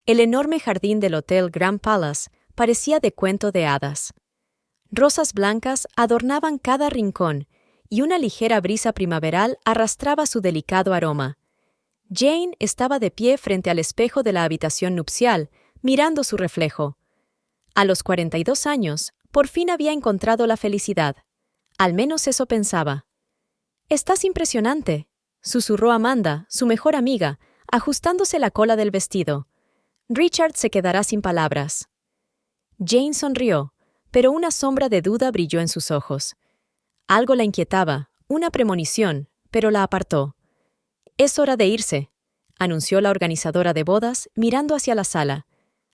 El enorme jardín del Hotel Grand Palace parecía de cuento de hadas. Rosas blancas adornaban cada rincón y una ligera brisa primaveral arrastraba su delicado aroma. Jane estaba de pie frente al espejo de la habitación nupcial, mirando su reflejo. A los 42 años, por fin había encontrado la felicidad. Al menos eso pensaba. «Estás impresionante», susurró Amanda, su mejor amiga, ajustándose la cola del vestido. «Richard se quedará sin palabras». Jane sonrió, pero una sombra de duda brilló en sus ojos. Algo la inquietaba, una premonición, pero la apartó. «Es hora de irse», anunció la organizadora de bodas, mirando hacia la sala.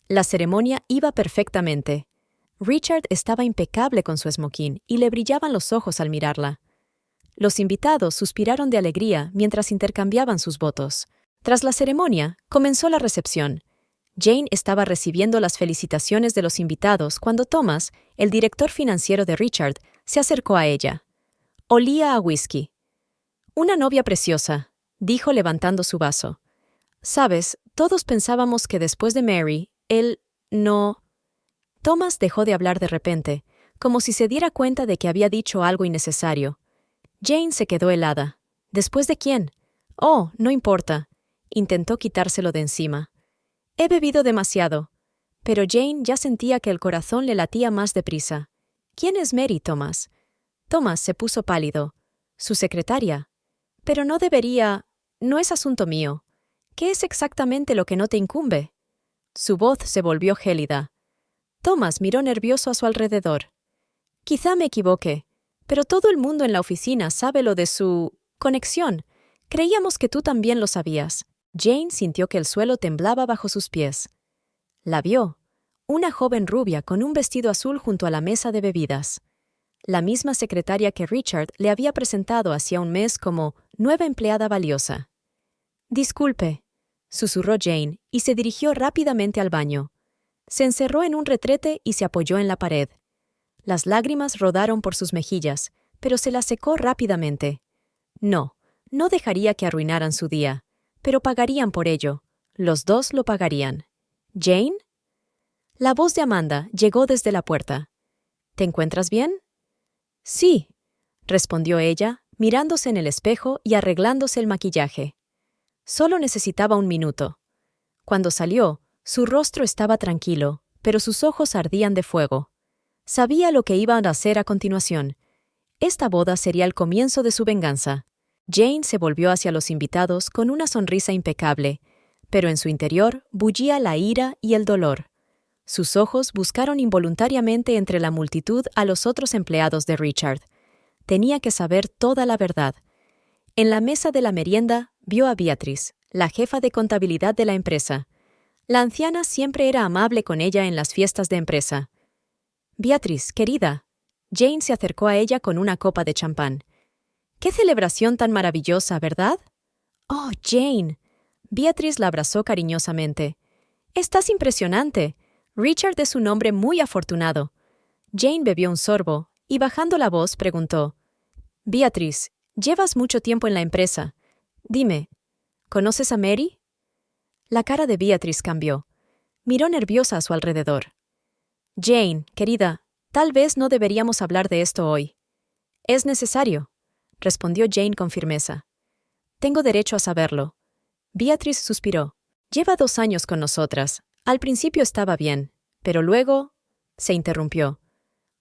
La ceremonia iba perfectamente. Richard estaba impecable con su esmoquín y le brillaban los ojos al mirarla. Los invitados suspiraron de alegría mientras intercambiaban sus votos. Tras la ceremonia, comenzó la recepción. Jane estaba recibiendo las felicitaciones de los invitados cuando Thomas, el director financiero de Richard, se acercó a ella. Olía a whisky. «Una novia preciosa», dijo levantando su vaso. «Sabes, todos pensábamos que después de Mary, él no...» Thomas dejó de hablar de repente, como si se diera cuenta de que había dicho algo innecesario. Jane se quedó helada. ¿Después de quién? «Oh, no importa». Intentó quitárselo de encima. «He bebido demasiado». Pero Jane ya sentía que el corazón le latía más deprisa. «¿Quién es Mary, Thomas?» Thomas se puso pálido. «Su secretaria». «Pero no debería... No es asunto mío. ¿Qué es exactamente lo que no te incumbe?» Su voz se volvió gélida. Thomas miró nervioso a su alrededor. «Quizá me equivoque, pero todo el mundo en la oficina sabe lo de su... conexión. Creíamos que tú también lo sabías». Jane sintió que el suelo temblaba bajo sus pies. La vio, una joven rubia con un vestido azul junto a la mesa de bebidas. La misma secretaria que Richard le había presentado hacía un mes como nueva empleada valiosa. «Disculpe», susurró Jane y se dirigió rápidamente al baño. Se encerró en un retrete y se apoyó en la pared. Las lágrimas rodaron por sus mejillas, pero se las secó rápidamente. No dejaría que arruinaran su día, pero pagarían por ello. Los dos lo pagarían. «¿Jane?» La voz de Amanda llegó desde la puerta. «¿Te encuentras bien?» «Sí», respondió ella, mirándose en el espejo y arreglándose el maquillaje. Solo necesitaba un minuto. Cuando salió, su rostro estaba tranquilo, pero sus ojos ardían de fuego. Sabía lo que iban a hacer a continuación. Esta boda sería el comienzo de su venganza. Jane se volvió hacia los invitados con una sonrisa impecable, pero en su interior bullía la ira y el dolor. Sus ojos buscaron involuntariamente entre la multitud a los otros empleados de Richard. Tenía que saber toda la verdad. En la mesa de la merienda vio a Beatrice, la jefa de contabilidad de la empresa. La anciana siempre era amable con ella en las fiestas de empresa. «Beatrice, querida». Jane se acercó a ella con una copa de champán. «¡Qué celebración tan maravillosa!, ¿verdad?» «Oh, Jane». Beatrice la abrazó cariñosamente. «Estás impresionante. Richard es un hombre muy afortunado». Jane bebió un sorbo y, bajando la voz, preguntó: «Beatrice, llevas mucho tiempo en la empresa. Dime, ¿conoces a Mary?» La cara de Beatrice cambió. Miró nerviosa a su alrededor. «Jane, querida, tal vez no deberíamos hablar de esto hoy». «Es necesario», respondió Jane con firmeza. «Tengo derecho a saberlo». Beatrice suspiró. «Lleva 2 años con nosotras. Al principio estaba bien, pero luego...» Se interrumpió.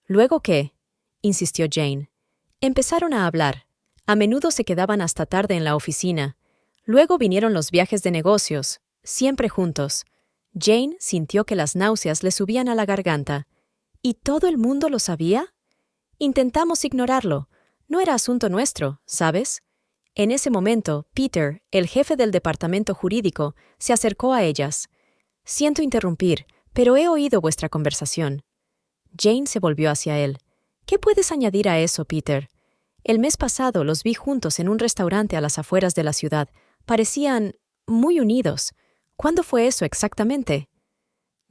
«¿Luego qué?», insistió Jane. Empezaron a hablar. A menudo se quedaban hasta tarde en la oficina. Luego vinieron los viajes de negocios, siempre juntos. Jane sintió que las náuseas le subían a la garganta. ¿Y todo el mundo lo sabía? Intentamos ignorarlo. No era asunto nuestro, ¿sabes? En ese momento, Peter, el jefe del departamento jurídico, se acercó a ellas. «Siento interrumpir, pero he oído vuestra conversación». Jane se volvió hacia él. «¿Qué puedes añadir a eso, Peter? El mes pasado los vi juntos en un restaurante a las afueras de la ciudad. Parecían muy unidos. ¿Cuándo fue eso exactamente?»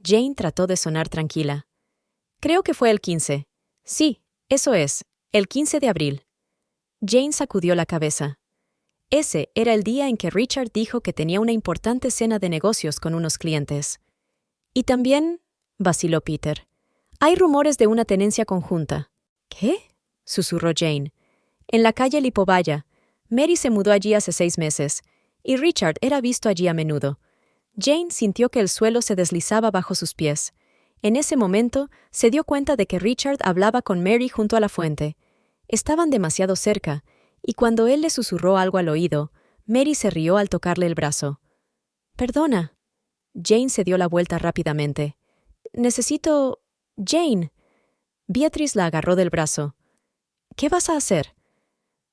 Jane trató de sonar tranquila. «Creo que fue el 15. Sí, eso es, el 15 de abril». Jane sacudió la cabeza. Ese era el día en que Richard dijo que tenía una importante cena de negocios con unos clientes. Y también, vaciló Peter, hay rumores de una tenencia conjunta. ¿Qué? Susurró Jane. En la calle Lipovaya. Mary se mudó allí hace 6 meses, y Richard era visto allí a menudo. Jane sintió que el suelo se deslizaba bajo sus pies. En ese momento, se dio cuenta de que Richard hablaba con Mary junto a la fuente. Estaban demasiado cerca, y cuando él le susurró algo al oído, Mary se rió al tocarle el brazo. «Perdona». Jane se dio la vuelta rápidamente. «Necesito... Jane». Beatrice la agarró del brazo. «¿Qué vas a hacer?»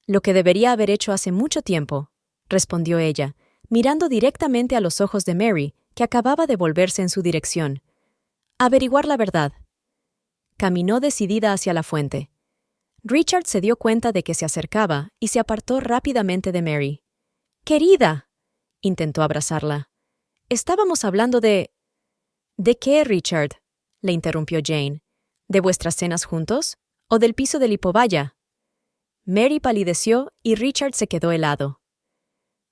«Lo que debería haber hecho hace mucho tiempo», respondió ella, mirando directamente a los ojos de Mary, que acababa de volverse en su dirección. «Averiguar la verdad». Caminó decidida hacia la fuente. Richard se dio cuenta de que se acercaba y se apartó rápidamente de Mary. «¡Querida!», intentó abrazarla. «Estábamos hablando de...» «¿De qué, Richard?», le interrumpió Jane. «¿De vuestras cenas juntos? ¿O del piso de Lipovaya?». Mary palideció y Richard se quedó helado.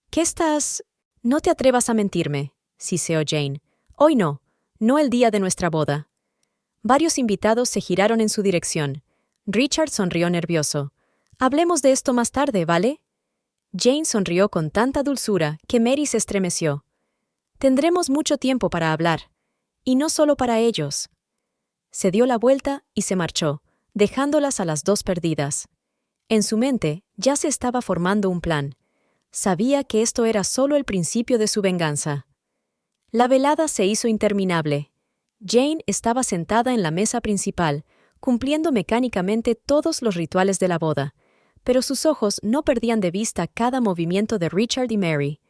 «¿Qué estás...? No te atrevas a mentirme», siseó Jane. «Hoy no, no el día de nuestra boda». Varios invitados se giraron en su dirección. Richard sonrió nervioso. «Hablemos de esto más tarde, ¿vale?». Jane sonrió con tanta dulzura que Mary se estremeció. «Tendremos mucho tiempo para hablar. Y no solo para ellos». Se dio la vuelta y se marchó, dejándolas a las dos perdidas. En su mente ya se estaba formando un plan. Sabía que esto era solo el principio de su venganza. La velada se hizo interminable. Jane estaba sentada en la mesa principal, cumpliendo mecánicamente todos los rituales de la boda, pero sus ojos no perdían de vista cada movimiento de Richard y Mary.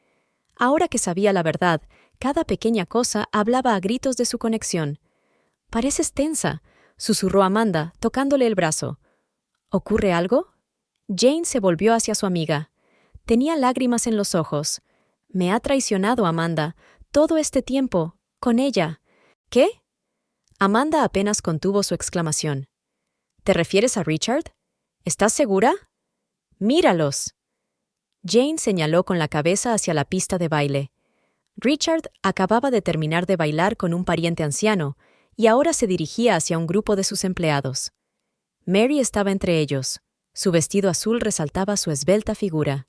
Ahora que sabía la verdad, cada pequeña cosa hablaba a gritos de su conexión. «Pareces tensa», susurró Amanda, tocándole el brazo. «¿Ocurre algo?». Jane se volvió hacia su amiga. Tenía lágrimas en los ojos. «Me ha traicionado Amanda, todo este tiempo, con ella». «¿Qué?». Amanda apenas contuvo su exclamación. «¿Te refieres a Richard? ¿Estás segura?». «Míralos». Jane señaló con la cabeza hacia la pista de baile. Richard acababa de terminar de bailar con un pariente anciano y ahora se dirigía hacia un grupo de sus empleados. Mary estaba entre ellos. Su vestido azul resaltaba su esbelta figura.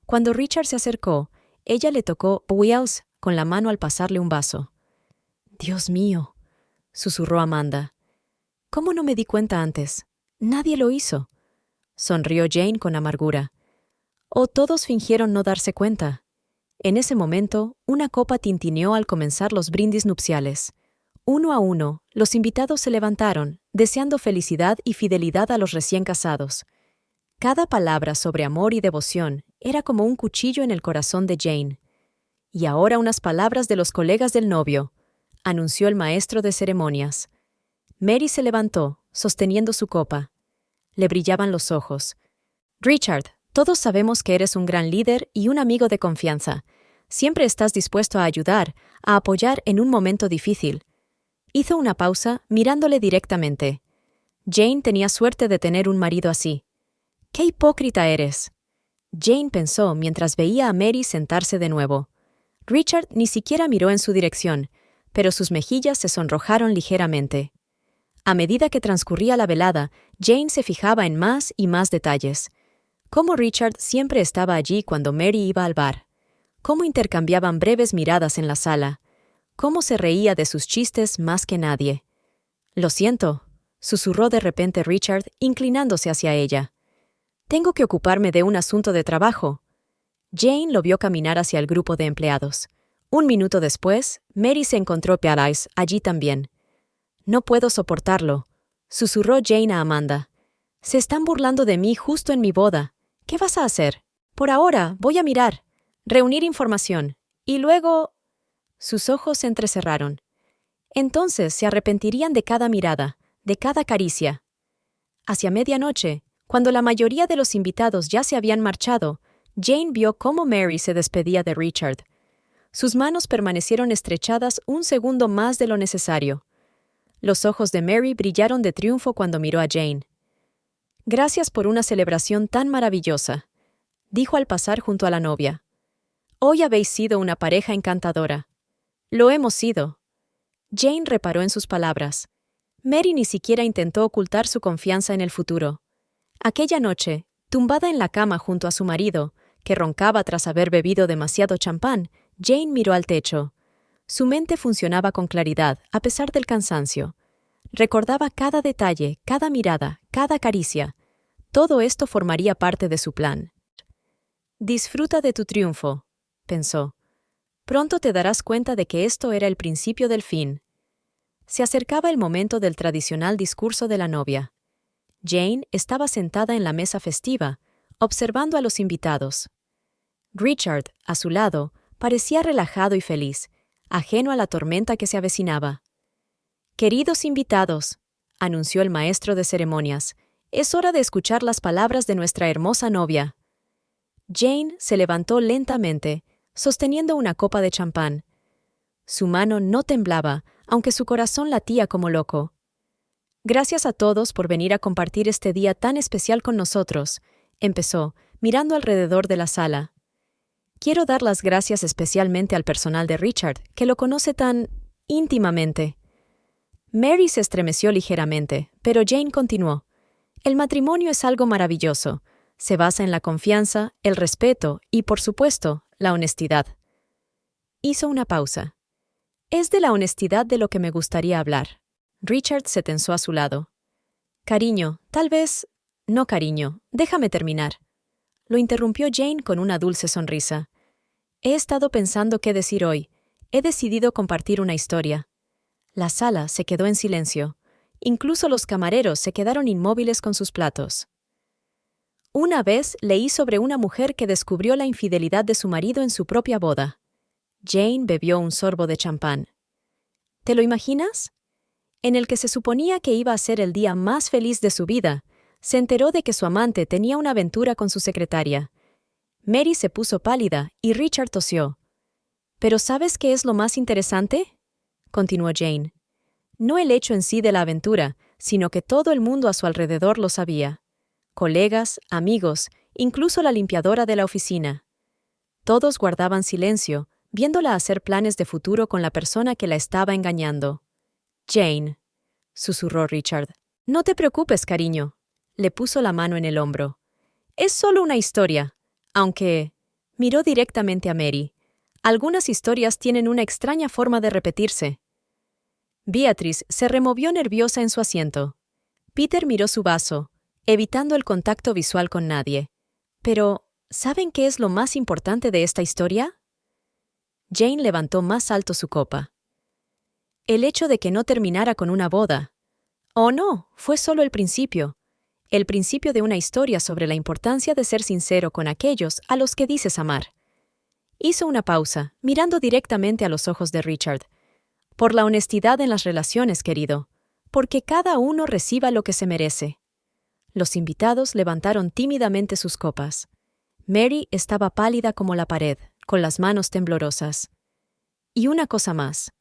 Cuando Richard se acercó, ella le tocó Wells con la mano al pasarle un vaso. «Dios mío», susurró Amanda. «¿Cómo no me di cuenta antes? Nadie lo hizo». Sonrió Jane con amargura. «O todos fingieron no darse cuenta». En ese momento, una copa tintineó al comenzar los brindis nupciales. Uno a uno, los invitados se levantaron, deseando felicidad y fidelidad a los recién casados. Cada palabra sobre amor y devoción era como un cuchillo en el corazón de Jane. «Y ahora unas palabras de los colegas del novio», anunció el maestro de ceremonias. Mary se levantó, sosteniendo su copa. Le brillaban los ojos. «Richard, todos sabemos que eres un gran líder y un amigo de confianza. Siempre estás dispuesto a ayudar, a apoyar en un momento difícil». Hizo una pausa, mirándole directamente. Jane tenía suerte de tener un marido así. «¡Qué hipócrita eres!». Jane pensó mientras veía a Mary sentarse de nuevo. Richard ni siquiera miró en su dirección, pero sus mejillas se sonrojaron ligeramente. A medida que transcurría la velada, Jane se fijaba en más y más detalles. Cómo Richard siempre estaba allí cuando Mary iba al bar. Cómo intercambiaban breves miradas en la sala. Cómo se reía de sus chistes más que nadie. «Lo siento», susurró de repente Richard, inclinándose hacia ella. «Tengo que ocuparme de un asunto de trabajo». Jane lo vio caminar hacia el grupo de empleados. Un minuto después, Mary se encontró Paradise allí también. «No puedo soportarlo», susurró Jane a Amanda. «Se están burlando de mí justo en mi boda. ¿Qué vas a hacer?». «Por ahora, voy a mirar, reunir información, y luego...». Sus ojos se entrecerraron. Entonces se arrepentirían de cada mirada, de cada caricia. Hacia medianoche, cuando la mayoría de los invitados ya se habían marchado, Jane vio cómo Mary se despedía de Richard. Sus manos permanecieron estrechadas un segundo más de lo necesario. Los ojos de Mary brillaron de triunfo cuando miró a Jane. «Gracias por una celebración tan maravillosa», dijo al pasar junto a la novia. «Hoy habéis sido una pareja encantadora». «Lo hemos sido». Jane reparó en sus palabras. Mary ni siquiera intentó ocultar su confianza en el futuro. Aquella noche, tumbada en la cama junto a su marido, que roncaba tras haber bebido demasiado champán, Jane miró al techo. Su mente funcionaba con claridad, a pesar del cansancio. Recordaba cada detalle, cada mirada, cada caricia. Todo esto formaría parte de su plan. «Disfruta de tu triunfo», pensó. «Pronto te darás cuenta de que esto era el principio del fin». Se acercaba el momento del tradicional discurso de la novia. Jane estaba sentada en la mesa festiva, observando a los invitados. Richard, a su lado, parecía relajado y feliz, ajeno a la tormenta que se avecinaba. «Queridos invitados», anunció el maestro de ceremonias, «es hora de escuchar las palabras de nuestra hermosa novia». Jane se levantó lentamente, sosteniendo una copa de champán. Su mano no temblaba, aunque su corazón latía como loco. «Gracias a todos por venir a compartir este día tan especial con nosotros», empezó, mirando alrededor de la sala. «Quiero dar las gracias especialmente al personal de Richard, que lo conoce tan íntimamente». Mary se estremeció ligeramente, pero Jane continuó. «El matrimonio es algo maravilloso. Se basa en la confianza, el respeto y, por supuesto, la honestidad». Hizo una pausa. «Es de la honestidad de lo que me gustaría hablar». Richard se tensó a su lado. «Cariño, tal vez...» «No, cariño, déjame terminar». Lo interrumpió Jane con una dulce sonrisa. «He estado pensando qué decir hoy. He decidido compartir una historia». La sala se quedó en silencio. Incluso los camareros se quedaron inmóviles con sus platos. Una vez leí sobre una mujer que descubrió la infidelidad de su marido en su propia boda. Jane bebió un sorbo de champán. ¿Te lo imaginas? En el que se suponía que iba a ser el día más feliz de su vida, se enteró de que su amante tenía una aventura con su secretaria. Mary se puso pálida y Richard tosió. «¿Pero sabes qué es lo más interesante?», continuó Jane. «No el hecho en sí de la aventura, sino que todo el mundo a su alrededor lo sabía. Colegas, amigos, incluso la limpiadora de la oficina. Todos guardaban silencio, viéndola hacer planes de futuro con la persona que la estaba engañando». «Jane», susurró Richard. «No te preocupes, cariño», le puso la mano en el hombro. «Es solo una historia, aunque...» Miró directamente a Mary. «Algunas historias tienen una extraña forma de repetirse». Beatrice se removió nerviosa en su asiento. Peter miró su vaso, evitando el contacto visual con nadie. «Pero, ¿saben qué es lo más importante de esta historia?». Jane levantó más alto su copa. «El hecho de que no terminara con una boda. Oh, no, fue solo el principio. El principio de una historia sobre la importancia de ser sincero con aquellos a los que dices amar». Hizo una pausa, mirando directamente a los ojos de Richard. «Por la honestidad en las relaciones, querido. Porque cada uno reciba lo que se merece». Los invitados levantaron tímidamente sus copas. Mary estaba pálida como la pared, con las manos temblorosas. «Y una cosa más»,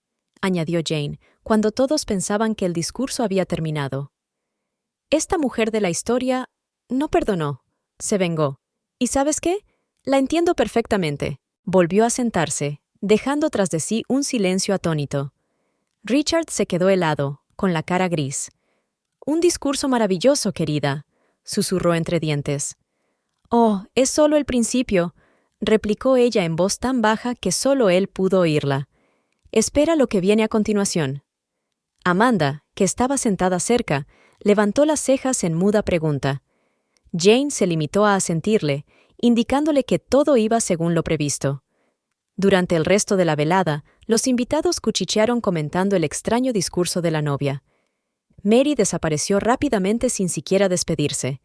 añadió Jane, cuando todos pensaban que el discurso había terminado. «Esta mujer de la historia no perdonó, se vengó. ¿Y sabes qué? La entiendo perfectamente». Volvió a sentarse, dejando tras de sí un silencio atónito. Richard se quedó helado, con la cara gris. «Un discurso maravilloso, querida», susurró entre dientes. «Oh, es solo el principio», replicó ella en voz tan baja que solo él pudo oírla. «Espera lo que viene a continuación». Amanda, que estaba sentada cerca, levantó las cejas en muda pregunta. Jane se limitó a asentirle, indicándole que todo iba según lo previsto. Durante el resto de la velada, los invitados cuchichearon comentando el extraño discurso de la novia. Mary desapareció rápidamente sin siquiera despedirse.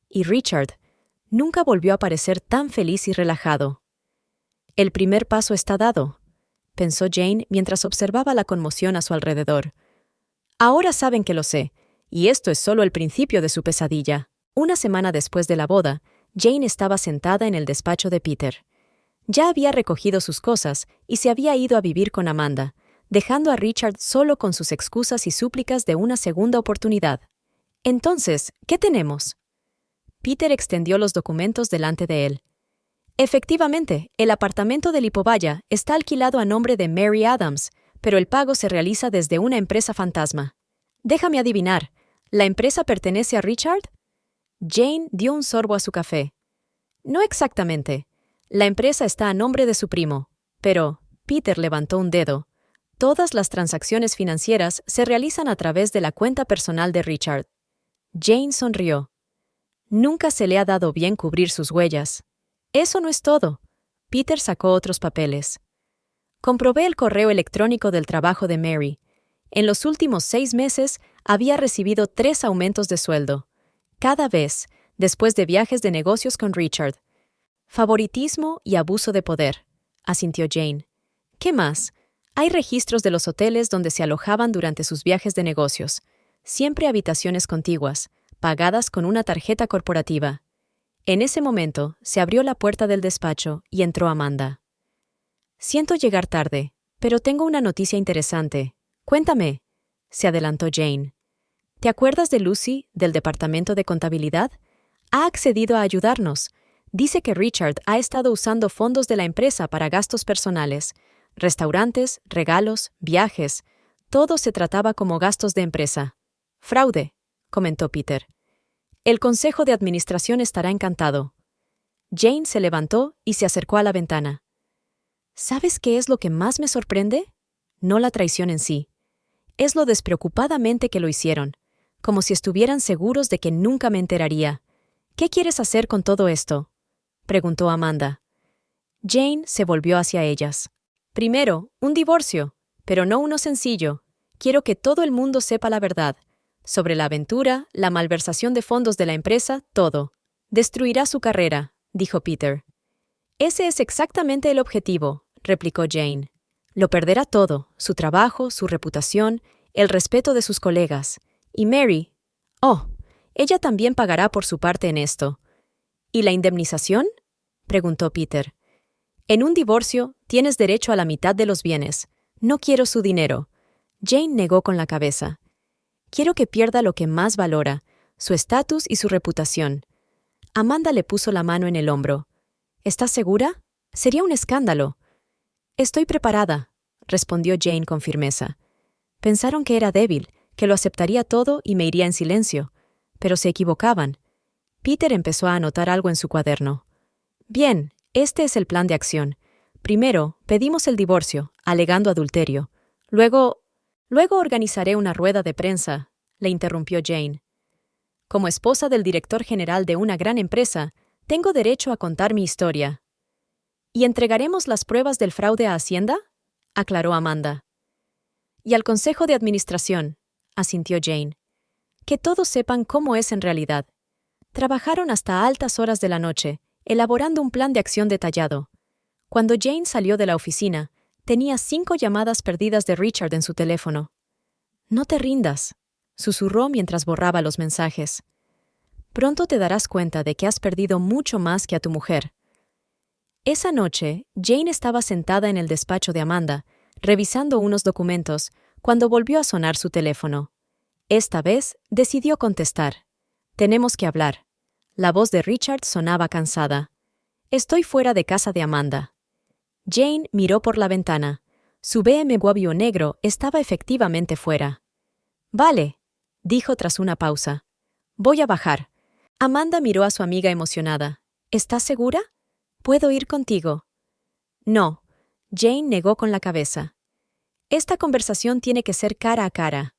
Y Richard nunca volvió a parecer tan feliz y relajado. «El primer paso está dado», pensó Jane mientras observaba la conmoción a su alrededor. «Ahora saben que lo sé, y esto es solo el principio de su pesadilla». Una semana después de la boda, Jane estaba sentada en el despacho de Peter. Ya había recogido sus cosas y se había ido a vivir con Amanda, dejando a Richard solo con sus excusas y súplicas de una segunda oportunidad. «Entonces, ¿qué tenemos?». Peter extendió los documentos delante de él. «Efectivamente, el apartamento de Lipovaya está alquilado a nombre de Mary Adams, pero el pago se realiza desde una empresa fantasma. Déjame adivinar, ¿la empresa pertenece a Richard? Jane dio un sorbo a su café. No exactamente. La empresa está a nombre de su primo, pero Peter levantó un dedo. Todas las transacciones financieras se realizan a través de la cuenta personal de Richard. Jane sonrió. Nunca se le ha dado bien cubrir sus huellas. Eso no es todo. Peter sacó otros papeles. Comprobé el correo electrónico del trabajo de Mary. En los últimos 6 meses había recibido 3 aumentos de sueldo. Cada vez, después de viajes de negocios con Richard. Favoritismo y abuso de poder, asintió Jane. ¿Qué más? Hay registros de los hoteles donde se alojaban durante sus viajes de negocios. Siempre habitaciones contiguas, pagadas con una tarjeta corporativa. En ese momento, se abrió la puerta del despacho y entró Amanda. Siento llegar tarde, pero tengo una noticia interesante. Cuéntame, se adelantó Jane. ¿Te acuerdas de Lucy, del departamento de contabilidad? Ha accedido a ayudarnos. Dice que Richard ha estado usando fondos de la empresa para gastos personales. Restaurantes, regalos, viajes. Todo se trataba como gastos de empresa. Fraude, comentó Peter. El consejo de administración estará encantado. Jane se levantó y se acercó a la ventana. ¿Sabes qué es lo que más me sorprende? No la traición en sí. Es lo despreocupadamente que lo hicieron, como si estuvieran seguros de que nunca me enteraría. ¿Qué quieres hacer con todo esto?, preguntó Amanda. Jane se volvió hacia ellas. Primero, un divorcio, pero no uno sencillo. Quiero que todo el mundo sepa la verdad. Sobre la aventura, la malversación de fondos de la empresa, todo. Destruirá su carrera, dijo Peter. Ese es exactamente el objetivo, replicó Jane. Lo perderá todo, su trabajo, su reputación, el respeto de sus colegas. Y Mary, ella también pagará por su parte en esto. ¿Y la indemnización?, preguntó Peter. En un divorcio, tienes derecho a la mitad de los bienes. No quiero su dinero. Jane negó con la cabeza. Quiero que pierda lo que más valora, su estatus y su reputación. Amanda le puso la mano en el hombro. ¿Estás segura? Sería un escándalo. Estoy preparada, respondió Jane con firmeza. Pensaron que era débil, que lo aceptaría todo y me iría en silencio. Pero se equivocaban. Peter empezó a anotar algo en su cuaderno. Bien, este es el plan de acción. Primero, pedimos el divorcio, alegando adulterio. Luego organizaré una rueda de prensa, le interrumpió Jane. Como esposa del director general de una gran empresa, tengo derecho a contar mi historia. ¿Y entregaremos las pruebas del fraude a Hacienda?, aclaró Amanda. Y al Consejo de Administración, asintió Jane. Que todos sepan cómo es en realidad. Trabajaron hasta altas horas de la noche, elaborando un plan de acción detallado. Cuando Jane salió de la oficina, tenía 5 llamadas perdidas de Richard en su teléfono. No te rindas, susurró mientras borraba los mensajes. Pronto te darás cuenta de que has perdido mucho más que a tu mujer. Esa noche, Jane estaba sentada en el despacho de Amanda, revisando unos documentos, cuando volvió a sonar su teléfono. Esta vez, decidió contestar. Tenemos que hablar. La voz de Richard sonaba cansada. Estoy fuera de casa de Amanda. Jane miró por la ventana. Su BMW negro estaba efectivamente fuera. Vale, dijo tras una pausa. Voy a bajar. Amanda miró a su amiga emocionada. ¿Estás segura? ¿Puedo ir contigo? No. Jane negó con la cabeza. Esta conversación tiene que ser cara a cara.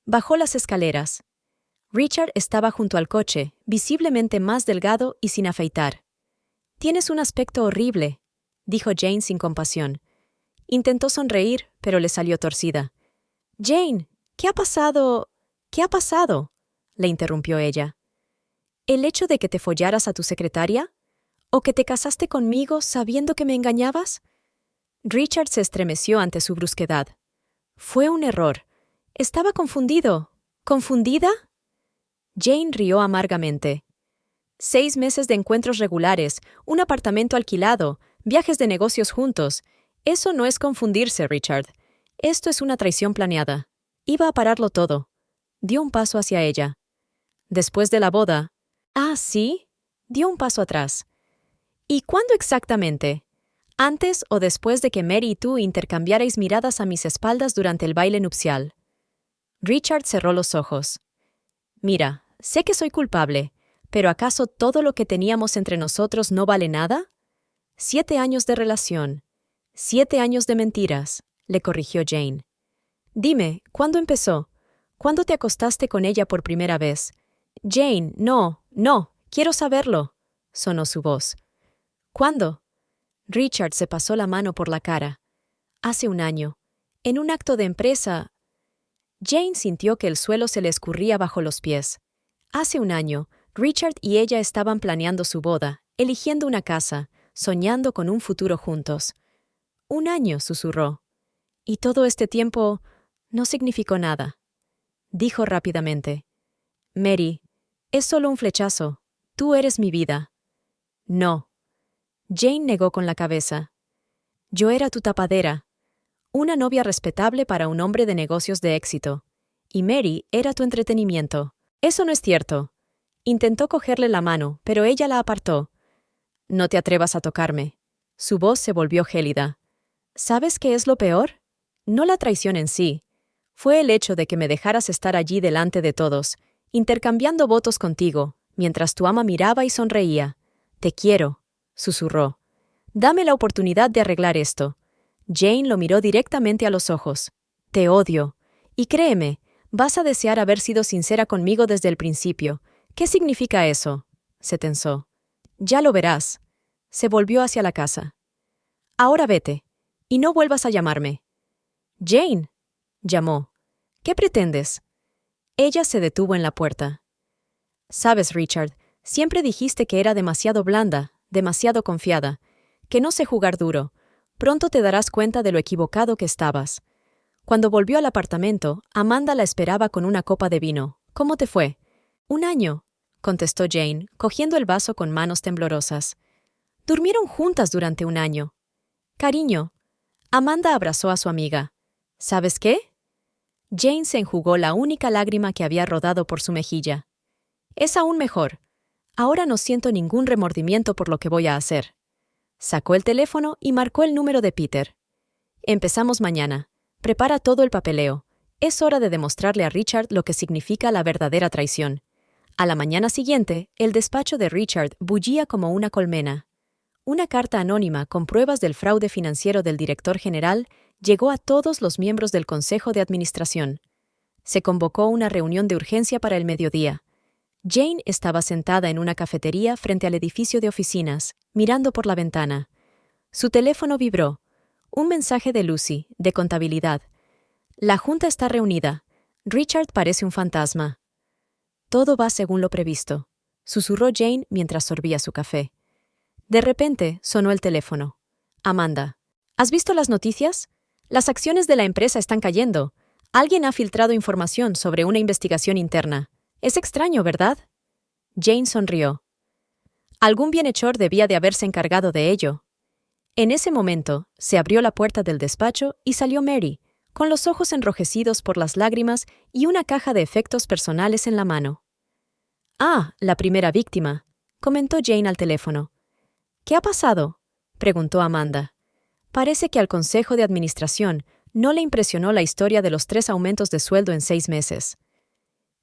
Bajó las escaleras. Richard estaba junto al coche, visiblemente más delgado y sin afeitar. Tienes un aspecto horrible, dijo Jane sin compasión. Intentó sonreír, pero le salió torcida. Jane, ¿qué ha pasado? ¿Qué ha pasado?, le interrumpió ella. ¿El hecho de que te follaras a tu secretaria? ¿O que te casaste conmigo sabiendo que me engañabas? Richard se estremeció ante su brusquedad. Fue un error. Estaba confundido. ¿Confundida? Jane rió amargamente. 6 meses de encuentros regulares, un apartamento alquilado, viajes de negocios juntos. Eso no es confundirse, Richard. Esto es una traición planeada. Iba a pararlo todo. Dio un paso hacia ella. Después de la boda. Ah, ¿sí? Dio un paso atrás. ¿Y cuándo exactamente? Antes o después de que Mary y tú intercambiarais miradas a mis espaldas durante el baile nupcial. Richard cerró los ojos. Mira, sé que soy culpable, pero ¿acaso todo lo que teníamos entre nosotros no vale nada? 7 años de relación. 7 años de mentiras, le corrigió Jane. Dime, ¿cuándo empezó? ¿Cuándo te acostaste con ella por primera vez? Jane, no, quiero saberlo, sonó su voz. ¿Cuándo? Richard se pasó la mano por la cara. Hace un año. En un acto de empresa. Jane sintió que el suelo se le escurría bajo los pies. Hace un año, Richard y ella estaban planeando su boda, eligiendo una casa, soñando con un futuro juntos. 1 año, susurró. Y todo este tiempo no significó nada. Dijo rápidamente. Mary, es solo un flechazo. Tú eres mi vida. No. Jane negó con la cabeza. Yo era tu tapadera. Una novia respetable para un hombre de negocios de éxito. Y Mary era tu entretenimiento. Eso no es cierto. Intentó cogerle la mano, pero ella la apartó. No te atrevas a tocarme. Su voz se volvió gélida. ¿Sabes qué es lo peor? No la traición en sí. Fue el hecho de que me dejaras estar allí delante de todos, intercambiando votos contigo, mientras tu ama miraba y sonreía. Te quiero, susurró. Dame la oportunidad de arreglar esto. Jane lo miró directamente a los ojos. Te odio. Y créeme, vas a desear haber sido sincera conmigo desde el principio. ¿Qué significa eso? Se tensó. Ya lo verás. Se volvió hacia la casa. Ahora vete. Y no vuelvas a llamarme. Jane, llamó. ¿Qué pretendes? Ella se detuvo en la puerta. Sabes, Richard, siempre dijiste que era demasiado blanda, demasiado confiada, que no sé jugar duro. Pronto te darás cuenta de lo equivocado que estabas. Cuando volvió al apartamento, Amanda la esperaba con una copa de vino. ¿Cómo te fue? 1 año, contestó Jane, cogiendo el vaso con manos temblorosas. Durmieron juntas durante 1 año. Cariño. Amanda abrazó a su amiga. ¿Sabes qué? Jane se enjugó la única lágrima que había rodado por su mejilla. Es aún mejor. Ahora no siento ningún remordimiento por lo que voy a hacer. Sacó el teléfono y marcó el número de Peter. Empezamos mañana. Prepara todo el papeleo. Es hora de demostrarle a Richard lo que significa la verdadera traición. A la mañana siguiente, el despacho de Richard bullía como una colmena. Una carta anónima con pruebas del fraude financiero del director general llegó a todos los miembros del Consejo de Administración. Se convocó una reunión de urgencia para el mediodía. Jane estaba sentada en una cafetería frente al edificio de oficinas, mirando por la ventana. Su teléfono vibró. Un mensaje de Lucy, de contabilidad. La junta está reunida. Richard parece un fantasma. Todo va según lo previsto, susurró Jane mientras sorbía su café. De repente sonó el teléfono. Amanda. ¿Has visto las noticias? Las acciones de la empresa están cayendo. Alguien ha filtrado información sobre una investigación interna. Es extraño, ¿verdad? Jane sonrió. Algún bienhechor debía de haberse encargado de ello. En ese momento, se abrió la puerta del despacho y salió Mary, con los ojos enrojecidos por las lágrimas y una caja de efectos personales en la mano. Ah, la primera víctima, comentó Jane al teléfono. ¿Qué ha pasado? Preguntó Amanda. Parece que al Consejo de Administración no le impresionó la historia de los 3 aumentos de sueldo en 6 meses.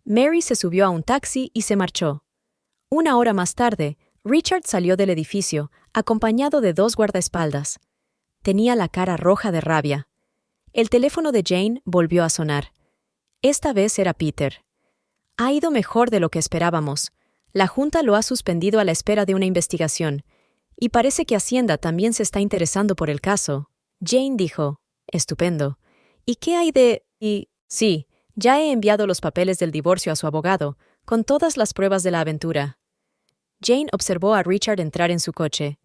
Mary se subió a un taxi y se marchó. 1 hora más tarde, Richard salió del edificio, acompañado de 2 guardaespaldas. Tenía la cara roja de rabia. El teléfono de Jane volvió a sonar. Esta vez era Peter. Ha ido mejor de lo que esperábamos. La Junta lo ha suspendido a la espera de una investigación. Y parece que Hacienda también se está interesando por el caso. Jane dijo, estupendo. ¿Y qué hay de...? Sí, ya he enviado los papeles del divorcio a su abogado, con todas las pruebas de la aventura. Jane observó a Richard entrar en su coche.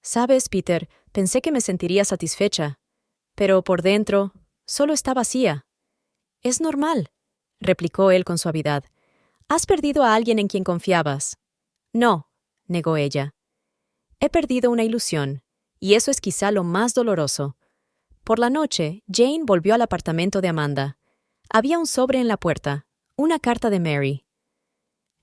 Sabes, Peter, pensé que me sentiría satisfecha. Pero por dentro, solo está vacía. Es normal, replicó él con suavidad. Has perdido a alguien en quien confiabas. No, negó ella. He perdido una ilusión, y eso es quizá lo más doloroso. Por la noche, Jane volvió al apartamento de Amanda. Había un sobre en la puerta, una carta de Mary.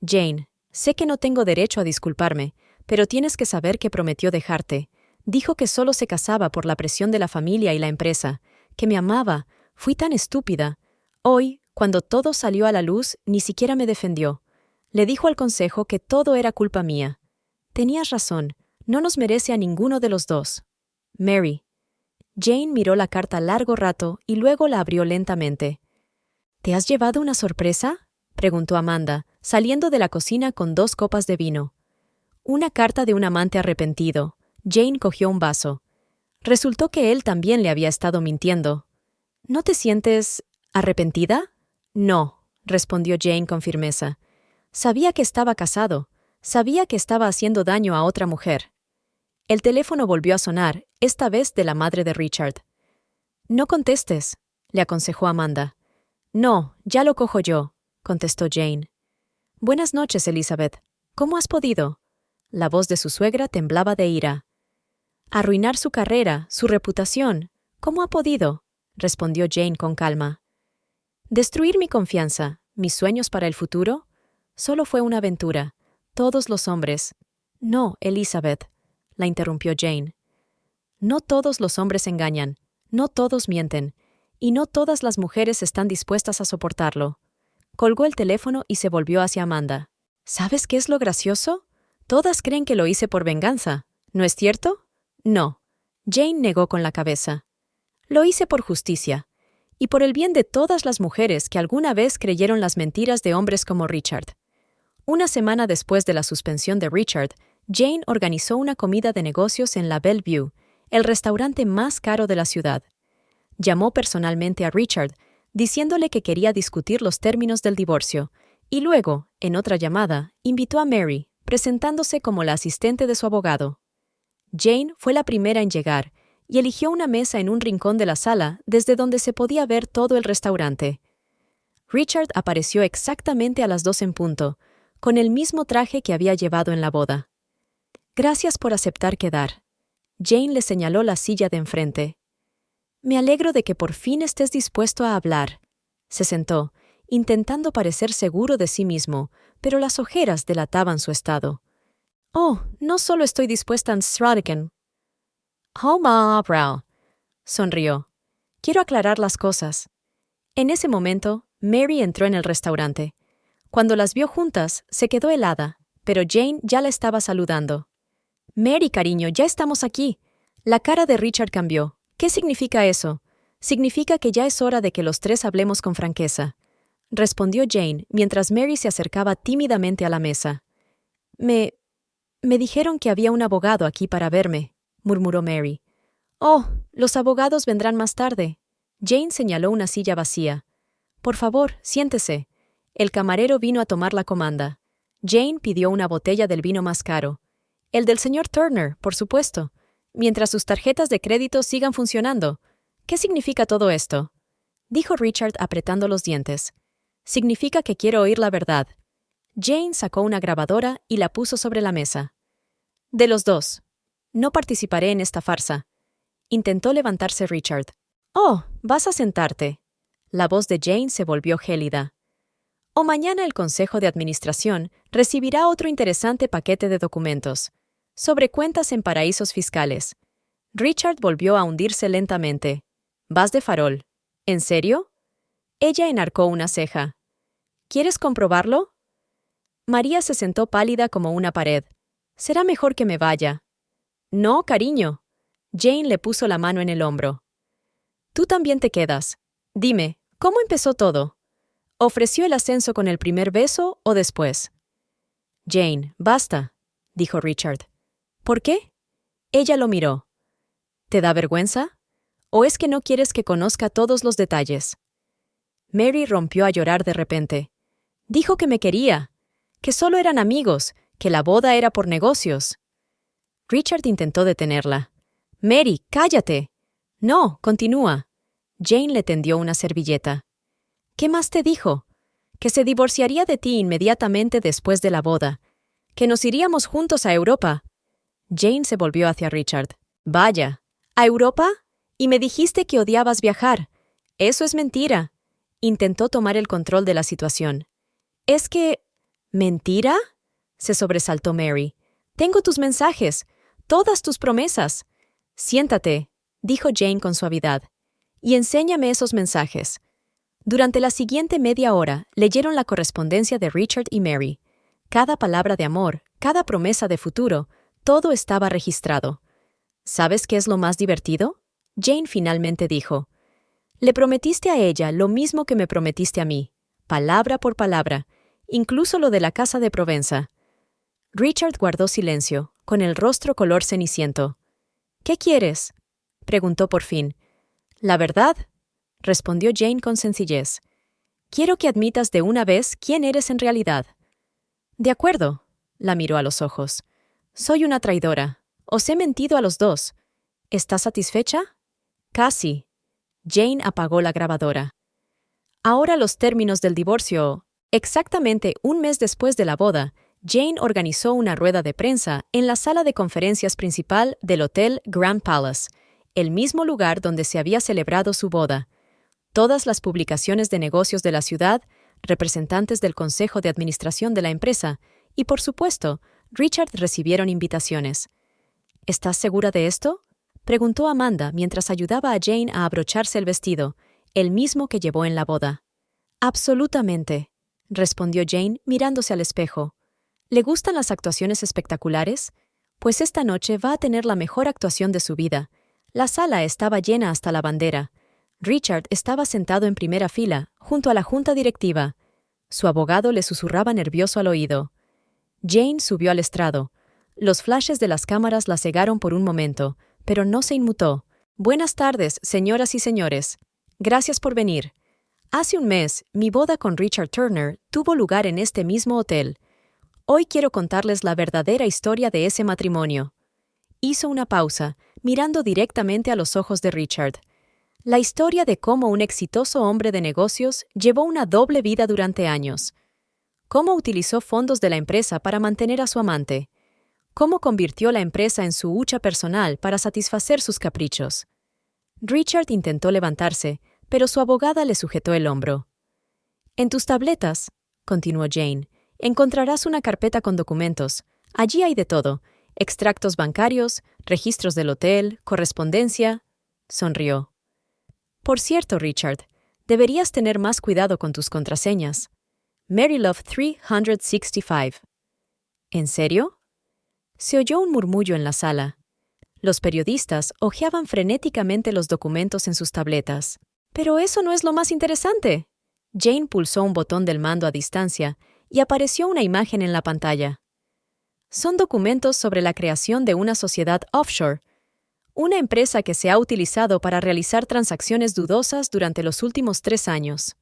Jane, sé que no tengo derecho a disculparme, pero tienes que saber que prometió dejarte. Dijo que solo se casaba por la presión de la familia y la empresa, que me amaba. Fui tan estúpida. Hoy, cuando todo salió a la luz, ni siquiera me defendió. Le dijo al consejo que todo era culpa mía. Tenías razón, no nos merece a ninguno de los dos. Mary. Jane miró la carta largo rato y luego la abrió lentamente. ¿Te has llevado una sorpresa?, preguntó Amanda, saliendo de la cocina con 2 copas de vino. Una carta de un amante arrepentido. Jane cogió un vaso. Resultó que él también le había estado mintiendo. ¿No te sientes arrepentida? No, respondió Jane con firmeza. Sabía que estaba casado. Sabía que estaba haciendo daño a otra mujer. El teléfono volvió a sonar, esta vez de la madre de Richard. No contestes, le aconsejó Amanda. No, ya lo cojo yo, contestó Jane. Buenas noches, Elizabeth. ¿Cómo has podido? La voz de su suegra temblaba de ira. Arruinar su carrera, su reputación. ¿Cómo ha podido?, respondió Jane con calma. Destruir mi confianza, mis sueños para el futuro. Solo fue una aventura. Todos los hombres. No, Elizabeth, la interrumpió Jane. No todos los hombres engañan, no todos mienten, y no todas las mujeres están dispuestas a soportarlo. Colgó el teléfono y se volvió hacia Amanda. ¿Sabes qué es lo gracioso? Todas creen que lo hice por venganza, ¿no es cierto? No. Jane negó con la cabeza. Lo hice por justicia, y por el bien de todas las mujeres que alguna vez creyeron las mentiras de hombres como Richard. Una semana después de la suspensión de Richard, Jane organizó una comida de negocios en la Bellevue, el restaurante más caro de la ciudad. Llamó personalmente a Richard, diciéndole que quería discutir los términos del divorcio, y luego, en otra llamada, invitó a Mary, presentándose como la asistente de su abogado. Jane fue la primera en llegar, y eligió una mesa en un rincón de la sala desde donde se podía ver todo el restaurante. Richard apareció exactamente a las 2 en punto, con el mismo traje que había llevado en la boda. Gracias por aceptar quedar. Jane le señaló la silla de enfrente. Me alegro de que por fin estés dispuesto a hablar. Se sentó, intentando parecer seguro de sí mismo, pero las ojeras delataban su estado. Oh, no solo estoy dispuesta a Stradigan. Brow. Sonrió. Quiero aclarar las cosas. En ese momento, Mary entró en el restaurante. Cuando las vio juntas, se quedó helada, pero Jane ya la estaba saludando. Mary, cariño, ya estamos aquí. La cara de Richard cambió. ¿Qué significa eso? Significa que ya es hora de que los 3 hablemos con franqueza, respondió Jane mientras Mary se acercaba tímidamente a la mesa. Me dijeron que había un abogado aquí para verme, murmuró Mary. Oh, los abogados vendrán más tarde. Jane señaló una silla vacía. Por favor, siéntese. El camarero vino a tomar la comanda. Jane pidió una botella del vino más caro. El del señor Turner, por supuesto. Mientras sus tarjetas de crédito sigan funcionando. ¿Qué significa todo esto?, dijo Richard apretando los dientes. Significa que quiero oír la verdad. Jane sacó una grabadora y la puso sobre la mesa. De los 2. No participaré en esta farsa. Intentó levantarse Richard. Oh, vas a sentarte. La voz de Jane se volvió gélida. O mañana el Consejo de Administración recibirá otro interesante paquete de documentos sobre cuentas en paraísos fiscales. Richard volvió a hundirse lentamente. Vas de farol. ¿En serio? Ella enarcó una ceja. ¿Quieres comprobarlo? María se sentó pálida como una pared. Será mejor que me vaya. No, cariño. Jane le puso la mano en el hombro. Tú también te quedas. Dime, ¿cómo empezó todo? ¿Ofreció el ascenso con el primer beso o después? Jane, basta, dijo Richard. ¿Por qué? Ella lo miró. ¿Te da vergüenza? ¿O es que no quieres que conozca todos los detalles? Mary rompió a llorar de repente. Dijo que me quería, que solo eran amigos, que la boda era por negocios. Richard intentó detenerla. Mary, cállate. No, continúa. Jane le tendió una servilleta. ¿Qué más te dijo? Que se divorciaría de ti inmediatamente después de la boda. Que nos iríamos juntos a Europa. Jane se volvió hacia Richard. Vaya, ¿a Europa? Y me dijiste que odiabas viajar. Eso es mentira. Intentó tomar el control de la situación. ¿Es que... ¿mentira? Se sobresaltó Mary. Tengo tus mensajes, todas tus promesas. Siéntate, dijo Jane con suavidad, y enséñame esos mensajes. Durante la siguiente media hora leyeron la correspondencia de Richard y Mary. Cada palabra de amor, cada promesa de futuro, todo estaba registrado. ¿Sabes qué es lo más divertido? Jane finalmente dijo. Le prometiste a ella lo mismo que me prometiste a mí, palabra por palabra, incluso lo de la casa de Provenza. Richard guardó silencio, con el rostro color ceniciento. ¿Qué quieres?, preguntó por fin. La verdad, respondió Jane con sencillez. Quiero que admitas de una vez quién eres en realidad. De acuerdo, la miró a los ojos. Soy una traidora. Os he mentido a los dos. ¿Estás satisfecha? Casi. Jane apagó la grabadora. Ahora los términos del divorcio. Exactamente un mes después de la boda, Jane organizó una rueda de prensa en la sala de conferencias principal del Hotel Grand Palace, el mismo lugar donde se había celebrado su boda. Todas las publicaciones de negocios de la ciudad, representantes del Consejo de Administración de la empresa y, por supuesto, Richard recibieron invitaciones. ¿Estás segura de esto?, preguntó Amanda mientras ayudaba a Jane a abrocharse el vestido, el mismo que llevó en la boda. Absolutamente, respondió Jane mirándose al espejo. ¿Le gustan las actuaciones espectaculares? Pues esta noche va a tener la mejor actuación de su vida. La sala estaba llena hasta la bandera. Richard estaba sentado en primera fila, junto a la junta directiva. Su abogado le susurraba nervioso al oído. Jane subió al estrado. Los flashes de las cámaras la cegaron por un momento, pero no se inmutó. Buenas tardes, señoras y señores. Gracias por venir. Hace un mes, mi boda con Richard Turner tuvo lugar en este mismo hotel. Hoy quiero contarles la verdadera historia de ese matrimonio. Hizo una pausa, mirando directamente a los ojos de Richard. La historia de cómo un exitoso hombre de negocios llevó una doble vida durante años. Cómo utilizó fondos de la empresa para mantener a su amante. Cómo convirtió la empresa en su hucha personal para satisfacer sus caprichos. Richard intentó levantarse, pero su abogada le sujetó el hombro. En tus tabletas, continuó Jane, encontrarás una carpeta con documentos. Allí hay de todo: extractos bancarios, registros del hotel, correspondencia. Sonrió. Por cierto, Richard, deberías tener más cuidado con tus contraseñas. Marylove 365. ¿En serio? Se oyó un murmullo en la sala. Los periodistas hojeaban frenéticamente los documentos en sus tabletas. Pero eso no es lo más interesante. Jane pulsó un botón del mando a distancia y apareció una imagen en la pantalla. Son documentos sobre la creación de una sociedad offshore, una empresa que se ha utilizado para realizar transacciones dudosas durante los últimos 3 años.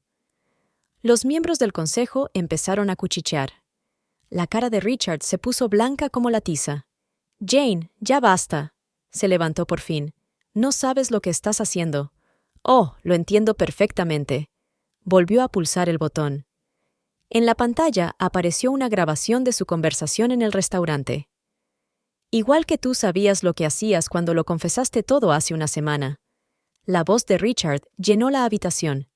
Los miembros del consejo empezaron a cuchichear. La cara de Richard se puso blanca como la tiza. Jane, ya basta. Se levantó por fin. No sabes lo que estás haciendo. Oh, lo entiendo perfectamente. Volvió a pulsar el botón. En la pantalla apareció una grabación de su conversación en el restaurante. Igual que tú sabías lo que hacías cuando lo confesaste todo hace una semana. La voz de Richard llenó la habitación.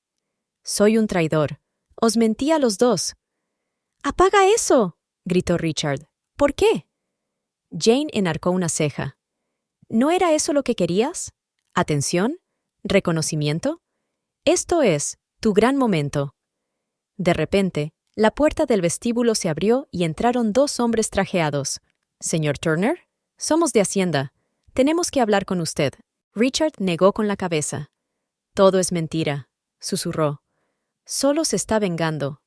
Soy un traidor. Os mentí a los dos. ¡Apaga eso!, gritó Richard. ¿Por qué? Jane enarcó una ceja. ¿No era eso lo que querías? ¿Atención? ¿Reconocimiento? Esto es tu gran momento. De repente, la puerta del vestíbulo se abrió y entraron 2 hombres trajeados. «Señor Turner, somos de Hacienda. Tenemos que hablar con usted». Richard negó con la cabeza. «Todo es mentira», susurró. «Solo se está vengando».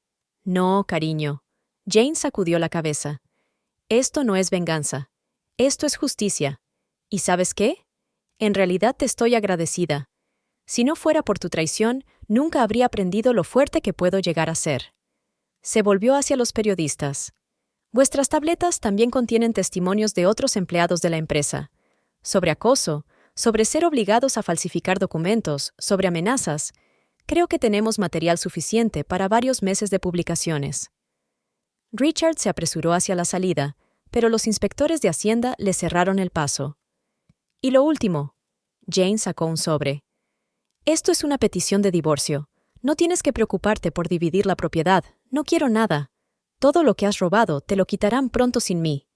«No, cariño». Jane sacudió la cabeza. «Esto no es venganza. Esto es justicia. ¿Y sabes qué? En realidad te estoy agradecida. Si no fuera por tu traición, nunca habría aprendido lo fuerte que puedo llegar a ser». Se volvió hacia los periodistas. Vuestras tabletas también contienen testimonios de otros empleados de la empresa. Sobre acoso, sobre ser obligados a falsificar documentos, sobre amenazas. Creo que tenemos material suficiente para varios meses de publicaciones. Richard se apresuró hacia la salida, pero los inspectores de Hacienda le cerraron el paso. Y lo último. Jane sacó un sobre. Esto es una petición de divorcio. No tienes que preocuparte por dividir la propiedad. No quiero nada. Todo lo que has robado te lo quitarán pronto sin mí.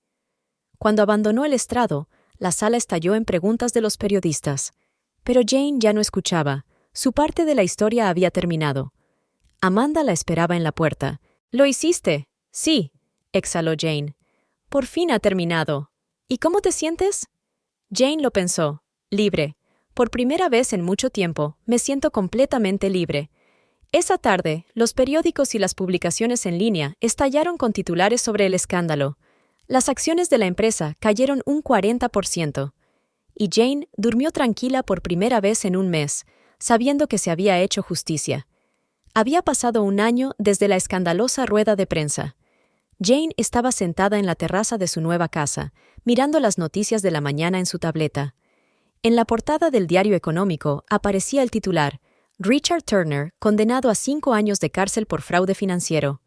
Cuando abandonó el estrado, La sala estalló en preguntas de los periodistas. Pero Jane ya no escuchaba. Su parte de la historia había terminado. Amanda la esperaba en la puerta. «¿Lo hiciste?» «Sí», exhaló Jane. «Por fin ha terminado. ¿Y cómo te sientes?» Jane lo pensó. «Libre. Por primera vez en mucho tiempo, me siento completamente libre». Esa tarde, los periódicos y las publicaciones en línea estallaron con titulares sobre el escándalo. Las acciones de la empresa cayeron un 40%. Y Jane durmió tranquila por primera vez en un mes, sabiendo que se había hecho justicia. Había pasado un año desde la escandalosa rueda de prensa. Jane estaba sentada en la terraza de su nueva casa, mirando las noticias de la mañana en su tableta. En la portada del diario económico aparecía el titular: Richard Turner, condenado a 5 años de cárcel por fraude financiero.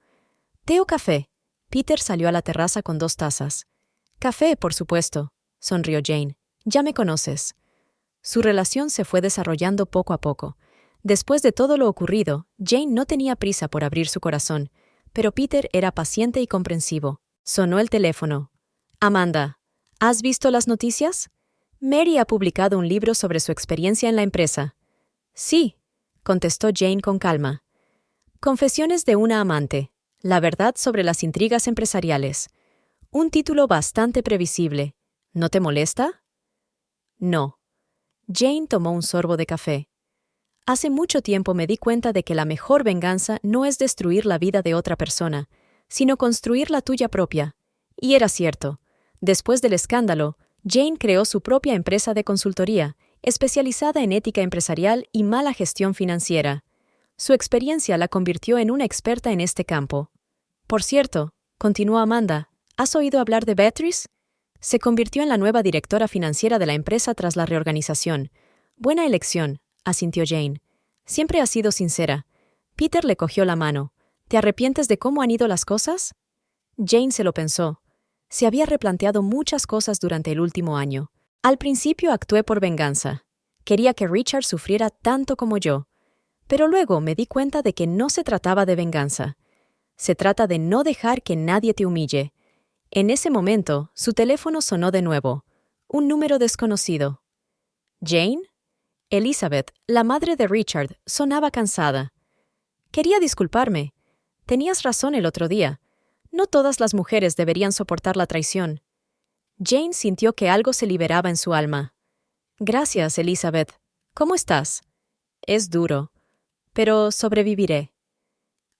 ¿Té o café? Peter salió a la terraza con 2 tazas. Café, por supuesto, sonrió Jane. Ya me conoces. Su relación se fue desarrollando poco a poco. Después de todo lo ocurrido, Jane no tenía prisa por abrir su corazón, pero Peter era paciente y comprensivo. Sonó el teléfono. Amanda, ¿has visto las noticias? Mary ha publicado un libro sobre su experiencia en la empresa. Sí, contestó Jane con calma. Confesiones de una amante. La verdad sobre las intrigas empresariales. Un título bastante previsible. ¿No te molesta? No. Jane tomó un sorbo de café. Hace mucho tiempo me di cuenta de que la mejor venganza no es destruir la vida de otra persona, sino construir la tuya propia. Y era cierto. Después del escándalo, Jane creó su propia empresa de consultoría, especializada en ética empresarial y mala gestión financiera. Su experiencia la convirtió en una experta en este campo. Por cierto, continuó Amanda, ¿has oído hablar de Beatrice? Se convirtió en la nueva directora financiera de la empresa tras la reorganización. Buena elección, asintió Jane. Siempre has sido sincera. Peter le cogió la mano. ¿Te arrepientes de cómo han ido las cosas? Jane se lo pensó. Se había replanteado muchas cosas durante el último año. Al principio actué por venganza. Quería que Richard sufriera tanto como yo. Pero luego me di cuenta de que no se trataba de venganza. Se trata de no dejar que nadie te humille. En ese momento, su teléfono sonó de nuevo. Un número desconocido. ¿Jane? Elizabeth, la madre de Richard, sonaba cansada. Quería disculparme. Tenías razón el otro día. No todas las mujeres deberían soportar la traición. Jane sintió que algo se liberaba en su alma. Gracias, Elizabeth. ¿Cómo estás? Es duro, pero sobreviviré.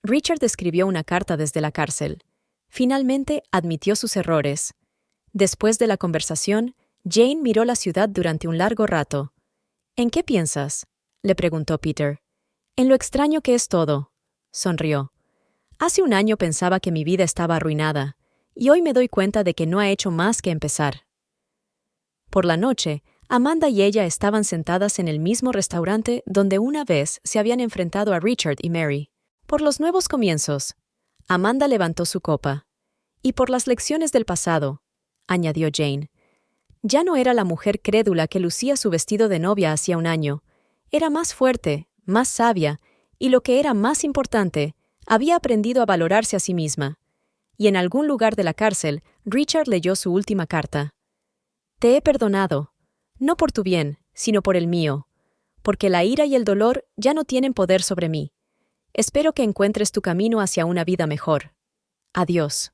Richard escribió una carta desde la cárcel. Finalmente admitió sus errores. Después de la conversación, Jane miró la ciudad durante un largo rato. ¿En qué piensas?, le preguntó Peter. En lo extraño que es todo, sonrió. Hace un año pensaba que mi vida estaba arruinada, y hoy me doy cuenta de que no ha hecho más que empezar. Por la noche, Amanda y ella estaban sentadas en el mismo restaurante donde una vez se habían enfrentado a Richard y Mary. Por los nuevos comienzos, Amanda levantó su copa. Y por las lecciones del pasado, añadió Jane. Ya no era la mujer crédula que lucía su vestido de novia hacía un año. Era más fuerte, más sabia, y lo que era más importante, había aprendido a valorarse a sí misma. Y en algún lugar de la cárcel, Richard leyó su última carta. Te he perdonado, no por tu bien, sino por el mío, porque la ira y el dolor ya no tienen poder sobre mí. Espero que encuentres tu camino hacia una vida mejor. Adiós.